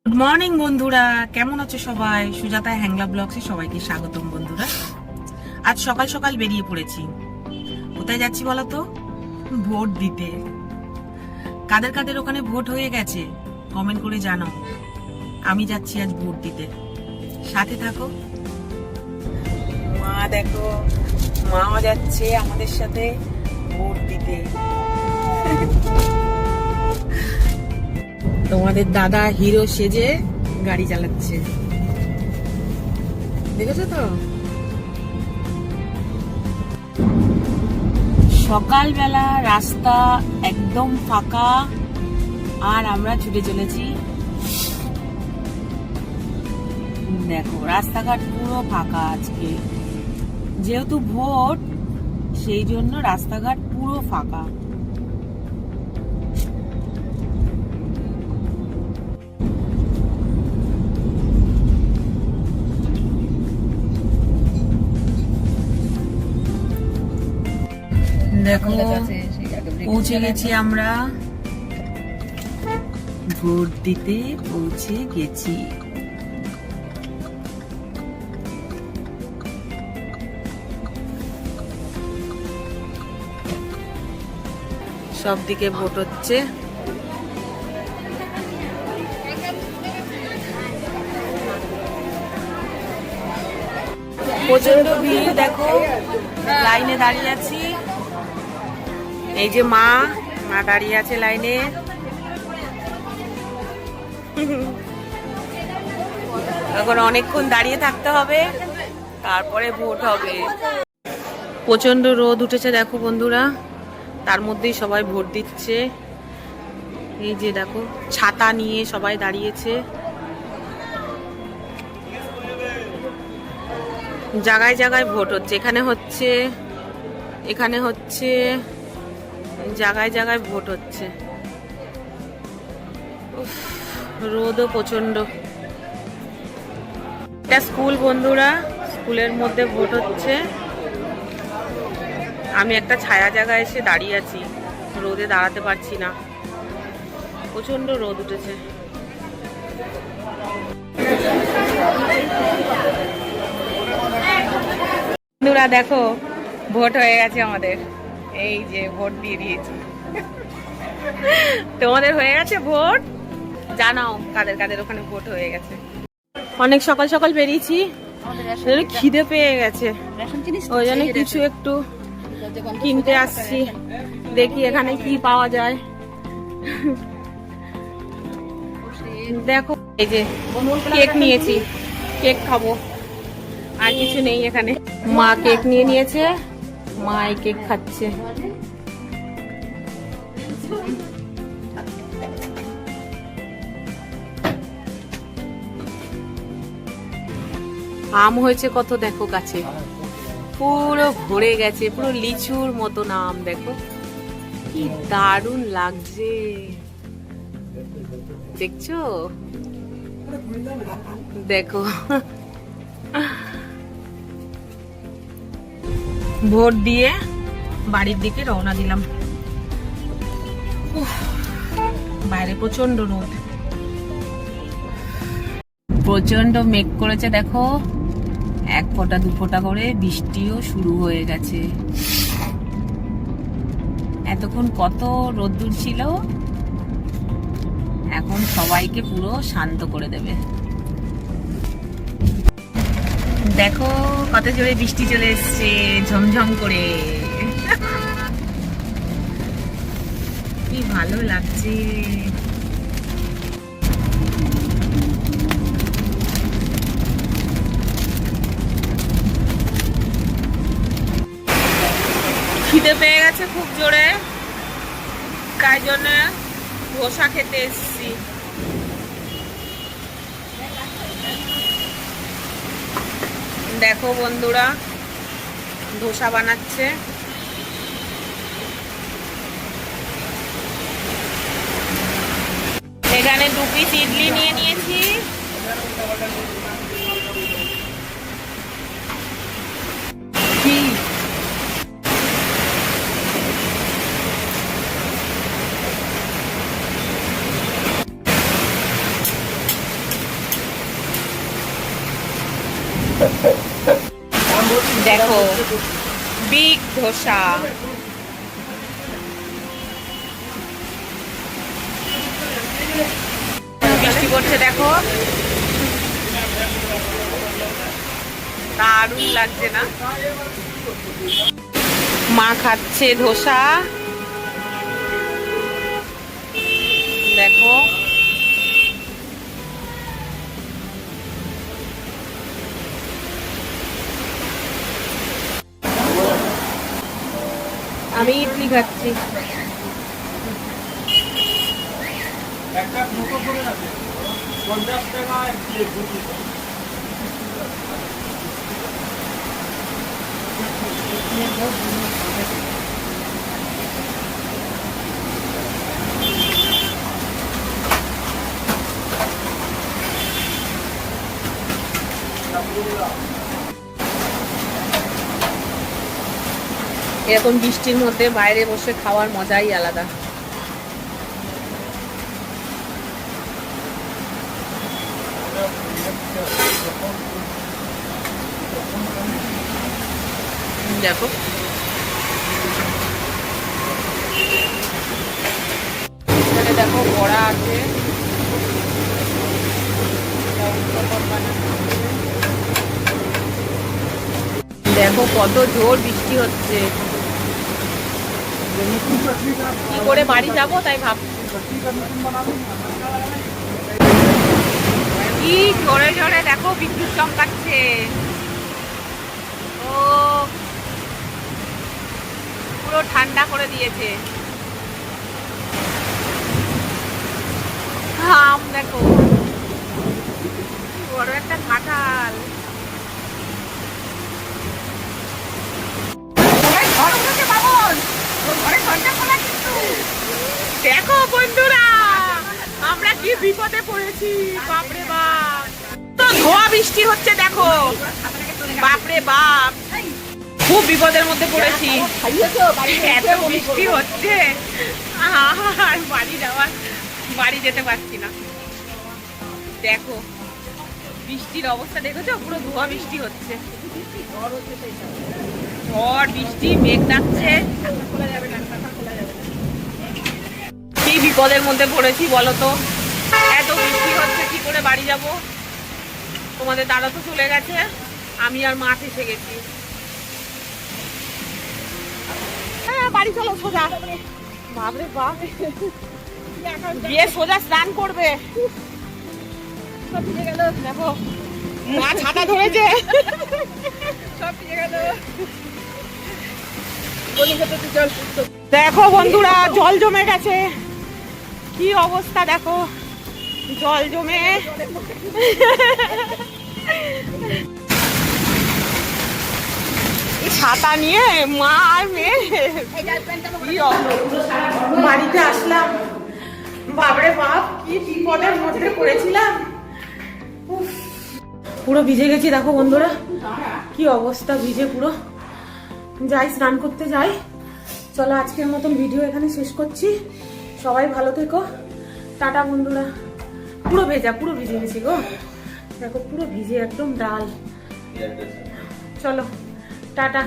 Good morning বন্ধুরা, কেমন আছো সবাই? সুজাতা হ্যাংলা ব্লগসে সবাইকে স্বাগতম বন্ধুরা। আজ সকাল সকাল বেরিয়ে পড়েছি। কোথায় যাচ্ছি বলো তো? ভোট দিতে। কাদের কাদের ওখানে ভোট হয়ে গেছে কমেন্ট করে জানাও। আমি যাচ্ছি আজ ভোট দিতে, সাথে থাকো। মা দেখো, মাও যাচ্ছে আমাদের সাথে ভোট দিতে। তোমাদের দাদা হিরো সেজে গাড়ি চালাচ্ছে, দেখেছো তো? সকালবেলা রাস্তা একদম ফাঁকা, আর আমরা ছুটে চলেছি। দেখো রাস্তাঘাট পুরো ফাঁকা আজকে, যেহেতু ভোট সেই জন্য রাস্তাঘাট পুরো ফাঁকা। দেখো পৌঁছে গেছি আমরা, ভোট দিতে পৌঁছে গেছি। সব দিকে ভোট হচ্ছে। প্রচন্ড ভিড়, দেখো লাইনে দাঁড়িয়ে আছি। এই যে মা দাঁড়িয়ে আছে লাইনে। এখন অনেকক্ষণ দাঁড়িয়ে থাকতে হবে, তারপরে ভোট হবে। প্রচন্ড রোদ উঠেছে দেখো বন্ধুরা, তার মধ্যেই সবাই ভোট দিচ্ছে। এই যে দেখো ছাতা নিয়ে সবাই দাঁড়িয়েছে। জায়গায় জায়গায় ভোট হচ্ছে, এখানে হচ্ছে, জায়গায় জায়গায় ভোট হচ্ছে। রোদও প্রচন্ড। এটা স্কুল বন্ধুরা, স্কুলের মধ্যে ভোট হচ্ছে। আমি একটা ছায়া জায়গায় এসে দাঁড়িয়ে আছি, রোদে দাঁড়াতে পারছি না, প্রচন্ড রোদ উঠেছে। বন্ধুরা দেখো ভোট হয়ে গেছে আমাদের, এই যে ভোট দিয়ে দিয়েছি। তোমাদের হয়ে গেছে ভোট? জানাও কাদের কাদের ওখানে ভোট হয়ে গেছে। অনেক সকাল সকাল বেরিয়েছি, খিদে পেয়ে গেছে, ওই জন্য কিছু একটু কিনতে আসছি। দেখি এখানে কি পাওয়া যায়। দেখো এই যে কেক নিয়েছি, কেক খাবো, আর কিছু নেই এখানে। মা কেক নিয়ে নিয়েছে, মা এই কেক খাচ্ছে। আম হয়েছে কত দেখো গাছে, পুরো ভরে গেছে, পুরো লিচুর মতো আম। দেখো কি দারুণ লাগছে, দেখছো? দেখো ভোট দিয়ে বাড়ির দিকে রওনা দিলাম। বাইরে প্রচন্ড রোদ, প্রচন্ড মেঘ করেছে। দেখো এক ফোঁটা দু ফোঁটা করে বৃষ্টিও শুরু হয়ে গেছে। এতক্ষণ কত রোদ্দুর ছিল, এখন সবাইকে পুরো শান্ত করে দেবে। দেখো কত জোরে বৃষ্টি চলে এসছে, ঝমঝম করে। কি ভালো লাগছে। খিদে পেয়ে গেছে খুব জোরে, তাই জন্য ধোসা খেতে এসেছি। দেখো বন্ধুরা ধোসা বানাচ্ছে। এখানে 2 পিস ইডলি নিয়ে নিয়েছি। কি দেখো বিগ ধোসা, বৃষ্টি পড়ছে দেখো, দারুণ লাগছে না? মা খাচ্ছে ধোসা, দেখো আমি ইডলি খাচ্ছি। এরকম বৃষ্টির মধ্যে বাইরে বসে খাওয়ার মজাই আলাদা। দেখো এখানে দেখো বড়া আছে, দেখো কত জোর বৃষ্টি হচ্ছে, কি করে বাড়ি যাবো তাই ভাবছি। কি জোরে জোরে দেখো বিদ্যুৎ চমকাচ্ছে, ও পুরো ঠান্ডা করে দিয়েছে। আম দেখো, বড় একটা কাঁঠাল, দেখো বন্ধুরা আমরা কি বিপদে পড়েছি, বাপরে বাপ, তো ধোয়া বৃষ্টি হচ্ছে দেখো, বাপরে বাপ খুব বিপদের মধ্যে পড়েছি, এত বৃষ্টি হচ্ছে আর বাড়ি যেতে পারছি না। দেখো বৃষ্টির অবস্থা দেখেছো, পুরো ধোয়া বৃষ্টি হচ্ছে, ঝড় বৃষ্টি, মেঘ ডাকছে, কি বিপদের মধ্যে পড়েছি বলো তো, এত বৃষ্টি হচ্ছে কি করে বাড়ি যাব। তোমাদের দাদা তো চলে গেছে, আমি আর মা এসে গেছি। হ্যাঁ বাড়ি চলো সোজা, বাপরে বাপ গিয়ে সোজা স্নান করবে, দেখো মা ছাতা ধরেছে, দেখো বন্ধুরা জল জমে গেছে, কি অবস্থা দেখো, জল জমে ছাতা নিয়ে মা আর মেয়ে বাড়িতে আসলাম, বাপরে বাপ কি বিপদের মধ্যে পড়েছিলাম, পুরো ভিজে গেছি দেখো বন্ধুরা, কি অবস্থা ভিজে পুরো। যাই স্নান করতে যাই, চলো আজকের মতন ভিডিও এখানে শেষ করছি, সবাই ভালো থেকো, টাটা বন্ধুরা। পুরো ভেজা, পুরো ভিজে গেছি গো, দেখো পুরো ভিজে একদম ডাল, চলো টাটা।